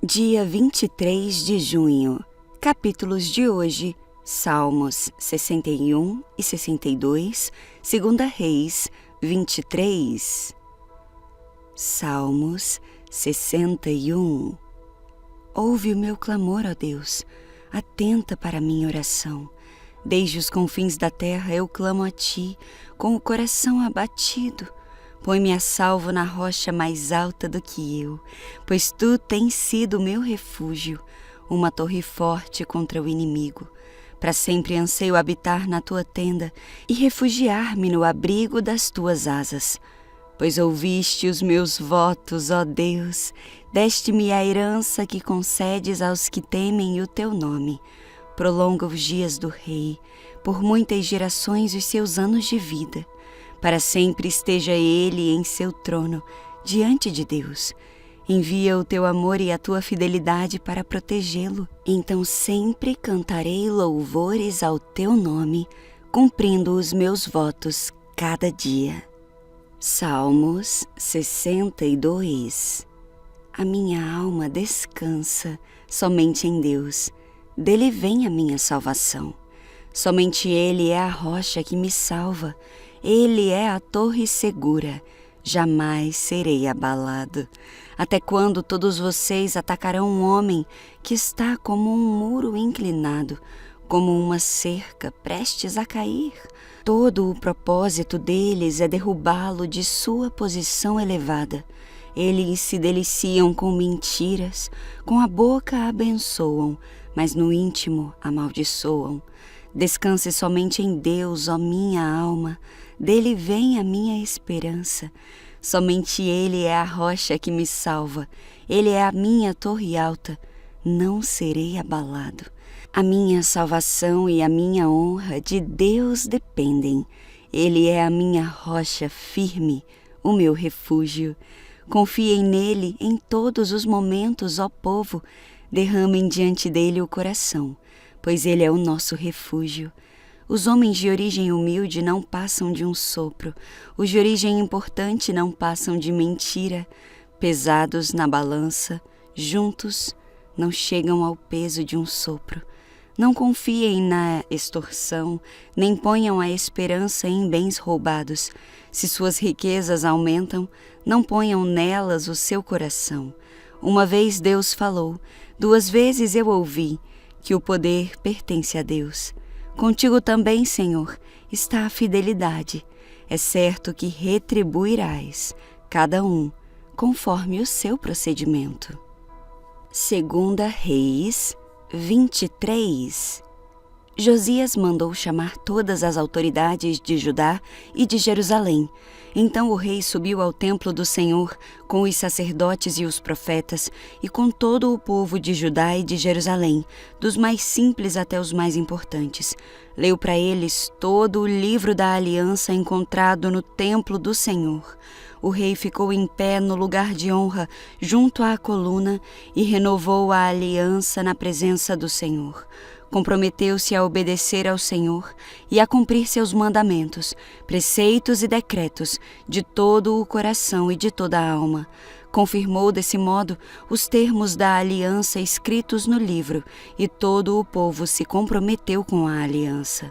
Dia 23 de junho. Capítulos de hoje: Salmos 61 e 62, 2 Reis 23. Salmos 61. Ouve o meu clamor, ó Deus, atenta para a minha oração. Desde os confins da terra eu clamo a Ti, com o coração abatido. Põe-me a salvo na rocha mais alta do que eu, pois Tu tens sido o meu refúgio, uma torre forte contra o inimigo. Para sempre anseio habitar na Tua tenda e refugiar-me no abrigo das Tuas asas. Pois ouviste os meus votos, ó Deus, deste-me a herança que concedes aos que temem o Teu nome. Prolonga os dias do rei, por muitas gerações os seus anos de vida. Para sempre esteja ele em seu trono, diante de Deus. Envia o teu amor e a tua fidelidade para protegê-lo. Então sempre cantarei louvores ao teu nome, cumprindo os meus votos cada dia. Salmos 62. A minha alma descansa somente em Deus. Dele vem a minha salvação. Somente Ele é a rocha que me salva. Ele é a torre segura, jamais serei abalado. Até quando todos vocês atacarão um homem que está como um muro inclinado, como uma cerca prestes a cair? Todo o propósito deles é derrubá-lo de sua posição elevada. Eles se deliciam com mentiras, com a boca abençoam, mas no íntimo amaldiçoam. Descanse somente em Deus, ó minha alma, dele vem a minha esperança. Somente Ele é a rocha que me salva, Ele é a minha torre alta, não serei abalado. A minha salvação e a minha honra de Deus dependem. Ele é a minha rocha firme, o meu refúgio. Confiem nele em todos os momentos, ó povo, derramem diante dele o coração, pois ele é o nosso refúgio. Os homens de origem humilde não passam de um sopro, os de origem importante não passam de mentira. Pesados na balança, juntos, não chegam ao peso de um sopro. Não confiem na extorsão, nem ponham a esperança em bens roubados. Se suas riquezas aumentam, não ponham nelas o seu coração. Uma vez Deus falou, 2 vezes eu ouvi, que o poder pertence a Deus. Contigo também, Senhor, está a fidelidade. É certo que retribuirás, cada um, conforme o seu procedimento. 2 Reis 23. Josias mandou chamar todas as autoridades de Judá e de Jerusalém. Então o rei subiu ao templo do Senhor com os sacerdotes e os profetas e com todo o povo de Judá e de Jerusalém, dos mais simples até os mais importantes. Leu para eles todo o livro da aliança encontrado no templo do Senhor. O rei ficou em pé no lugar de honra, junto à coluna, e renovou a aliança na presença do Senhor. Comprometeu-se a obedecer ao Senhor e a cumprir seus mandamentos, preceitos e decretos de todo o coração e de toda a alma. Confirmou desse modo os termos da aliança escritos no livro, e todo o povo se comprometeu com a aliança.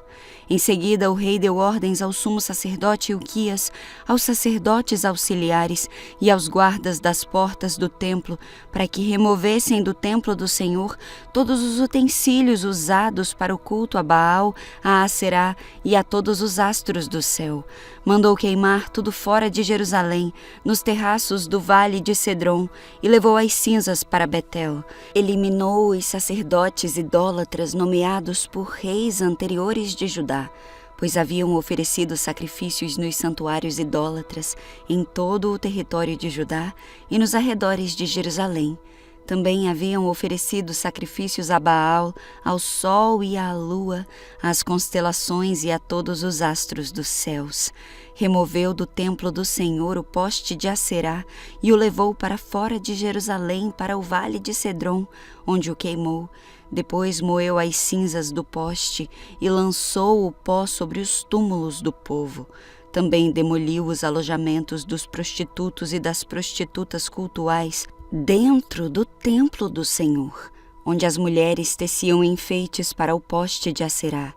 Em seguida, o rei deu ordens ao sumo sacerdote Ilquias, aos sacerdotes auxiliares e aos guardas das portas do templo, para que removessem do templo do Senhor todos os utensílios usados para o culto a Baal, a Aserá e a todos os astros do céu. Mandou queimar tudo fora de Jerusalém, nos terraços do vale de Cedron, e levou as cinzas para Betel. Eliminou os sacerdotes idólatras nomeados por reis anteriores de Judá, pois haviam oferecido sacrifícios nos santuários idólatras em todo o território de Judá e nos arredores de Jerusalém. Também haviam oferecido sacrifícios a Baal, ao sol e à lua, às constelações e a todos os astros dos céus. Removeu do templo do Senhor o poste de Aserá e o levou para fora de Jerusalém, para o vale de Cedron, onde o queimou. Depois moeu as cinzas do poste e lançou o pó sobre os túmulos do povo. Também demoliu os alojamentos dos prostitutos e das prostitutas cultuais, dentro do templo do Senhor, onde as mulheres teciam enfeites para o poste de Aserá.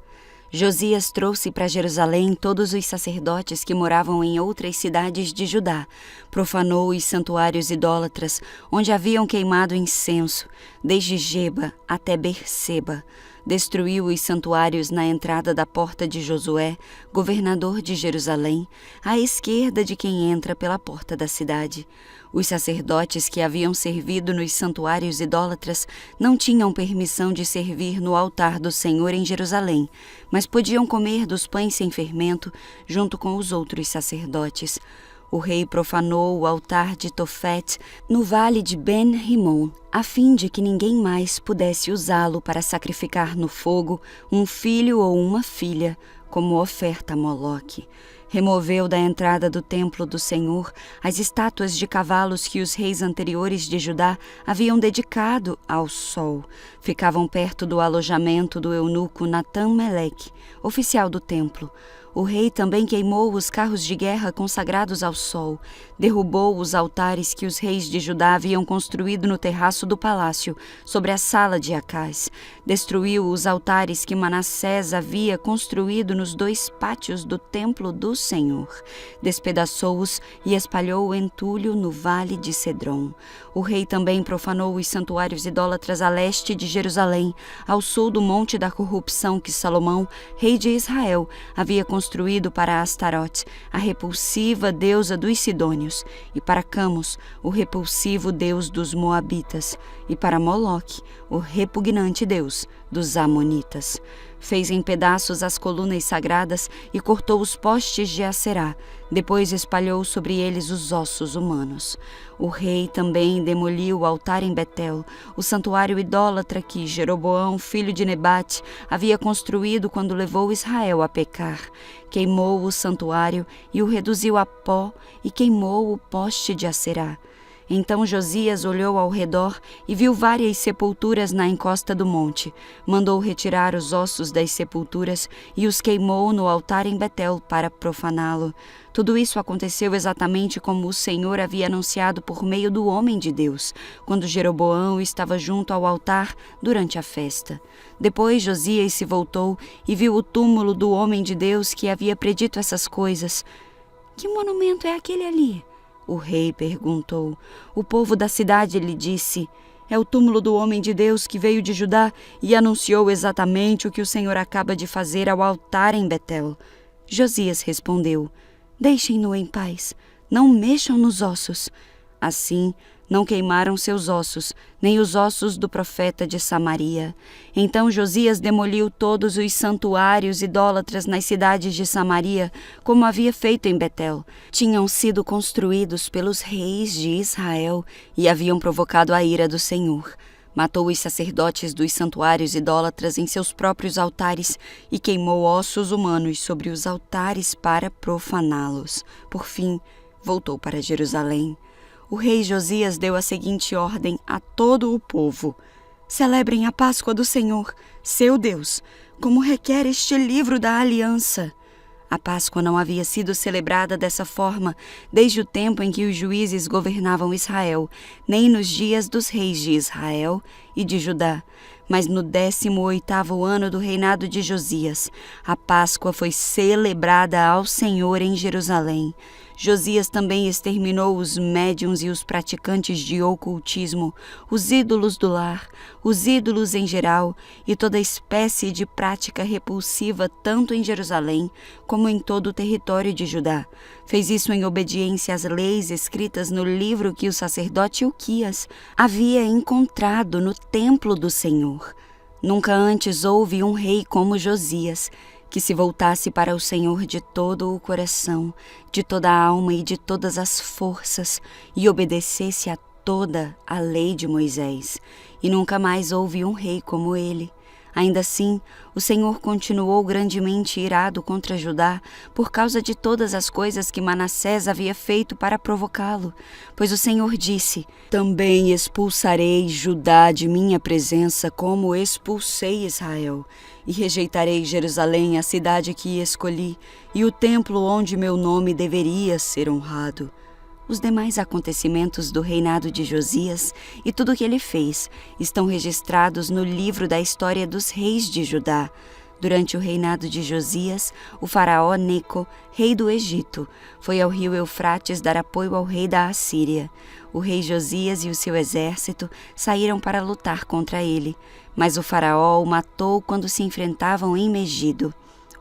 Josias trouxe para Jerusalém todos os sacerdotes que moravam em outras cidades de Judá, profanou os santuários idólatras, onde haviam queimado incenso, desde Geba até Berseba. Destruiu os santuários na entrada da porta de Josué, governador de Jerusalém, à esquerda de quem entra pela porta da cidade. Os sacerdotes que haviam servido nos santuários idólatras não tinham permissão de servir no altar do Senhor em Jerusalém, mas podiam comer dos pães sem fermento junto com os outros sacerdotes. O rei profanou o altar de Tofete no vale de Ben-Rimon, a fim de que ninguém mais pudesse usá-lo para sacrificar no fogo um filho ou uma filha, como oferta a Moloque. Removeu da entrada do templo do Senhor as estátuas de cavalos que os reis anteriores de Judá haviam dedicado ao sol. Ficavam perto do alojamento do eunuco Natã-Meleque, oficial do templo. O rei também queimou os carros de guerra consagrados ao sol, derrubou os altares que os reis de Judá haviam construído no terraço do palácio, sobre a sala de Acás, destruiu os altares que Manassés havia construído nos 2 pátios do templo do Senhor, despedaçou-os e espalhou o entulho no vale de Cedron. O rei também profanou os santuários idólatras a leste de Jerusalém, ao sul do monte da corrupção que Salomão, rei de Israel, havia construído para Astarote, a repulsiva deusa dos Sidônios, e para Camos, o repulsivo deus dos Moabitas, e para Moloque, o repugnante deus dos Amonitas. Fez em pedaços as colunas sagradas e cortou os postes de Aserá. Depois espalhou sobre eles os ossos humanos. O rei também demoliu o altar em Betel, o santuário idólatra que Jeroboão, filho de Nebate, havia construído quando levou Israel a pecar. Queimou o santuário e o reduziu a pó e queimou o poste de Aserá. Então Josias olhou ao redor e viu várias sepulturas na encosta do monte. Mandou retirar os ossos das sepulturas e os queimou no altar em Betel para profaná-lo. Tudo isso aconteceu exatamente como o Senhor havia anunciado por meio do homem de Deus, quando Jeroboão estava junto ao altar durante a festa. Depois Josias se voltou e viu o túmulo do homem de Deus que havia predito essas coisas. Que monumento é aquele ali? O rei perguntou. O povo da cidade lhe disse: é o túmulo do homem de Deus que veio de Judá e anunciou exatamente o que o Senhor acaba de fazer ao altar em Betel. Josias respondeu: deixem-no em paz, não mexam nos ossos. Assim, não queimaram seus ossos, nem os ossos do profeta de Samaria. Então Josias demoliu todos os santuários idólatras nas cidades de Samaria, como havia feito em Betel. Tinham sido construídos pelos reis de Israel e haviam provocado a ira do Senhor. Matou os sacerdotes dos santuários idólatras em seus próprios altares e queimou ossos humanos sobre os altares para profaná-los. Por fim, voltou para Jerusalém. O rei Josias deu a seguinte ordem a todo o povo: celebrem a Páscoa do Senhor, seu Deus, como requer este livro da aliança. A Páscoa não havia sido celebrada dessa forma desde o tempo em que os juízes governavam Israel, nem nos dias dos reis de Israel e de Judá. Mas no 18º ano do reinado de Josias, a Páscoa foi celebrada ao Senhor em Jerusalém. Josias também exterminou os médiuns e os praticantes de ocultismo, os ídolos do lar, os ídolos em geral e toda espécie de prática repulsiva tanto em Jerusalém como em todo o território de Judá. Fez isso em obediência às leis escritas no livro que o sacerdote Ilquias havia encontrado no templo do Senhor. Nunca antes houve um rei como Josias, que se voltasse para o Senhor de todo o coração, de toda a alma e de todas as forças, e obedecesse a toda a lei de Moisés. E nunca mais houve um rei como ele. Ainda assim, o Senhor continuou grandemente irado contra Judá por causa de todas as coisas que Manassés havia feito para provocá-lo. Pois o Senhor disse: também expulsarei Judá de minha presença como expulsei Israel, e rejeitarei Jerusalém, a cidade que escolhi, e o templo onde meu nome deveria ser honrado. Os demais acontecimentos do reinado de Josias e tudo o que ele fez estão registrados no livro da história dos reis de Judá. Durante o reinado de Josias, o faraó Neco, rei do Egito, foi ao rio Eufrates dar apoio ao rei da Assíria. O rei Josias e o seu exército saíram para lutar contra ele, mas o faraó o matou quando se enfrentavam em Megido.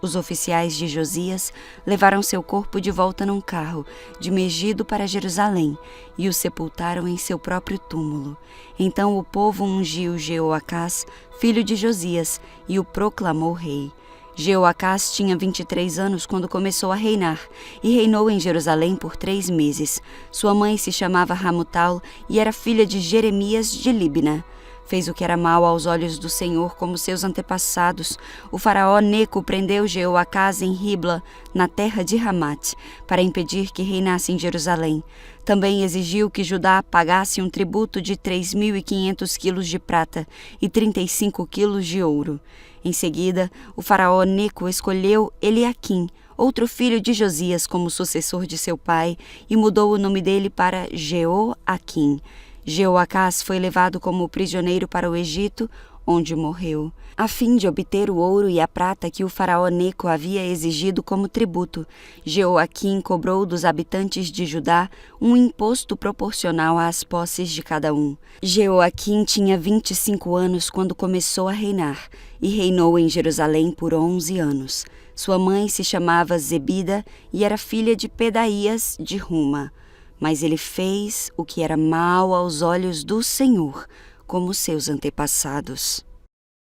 Os oficiais de Josias levaram seu corpo de volta num carro, de Megido para Jerusalém, e o sepultaram em seu próprio túmulo. Então o povo ungiu Jeoacás, filho de Josias, e o proclamou rei. Jeoacás tinha 23 anos quando começou a reinar, e reinou em Jerusalém por 3 meses. Sua mãe se chamava Ramutal e era filha de Jeremias de Libna. Fez o que era mal aos olhos do Senhor, como seus antepassados. O faraó Neco prendeu Jeoacás em Ribla, na terra de Ramate, para impedir que reinasse em Jerusalém. Também exigiu que Judá pagasse um tributo de 3.500 quilos de prata e 35 quilos de ouro. Em seguida, o faraó Neco escolheu Eliaquim, outro filho de Josias, como sucessor de seu pai, e mudou o nome dele para Jeoaquim. Jeoacás foi levado como prisioneiro para o Egito, onde morreu, a fim de obter o ouro e a prata que o faraó Neco havia exigido como tributo. Jeoaquim cobrou dos habitantes de Judá um imposto proporcional às posses de cada um. Jeoaquim tinha 25 anos quando começou a reinar, e reinou em Jerusalém por 11 anos. Sua mãe se chamava Zebida e era filha de Pedaías de Ruma. Mas ele fez o que era mal aos olhos do Senhor, como seus antepassados.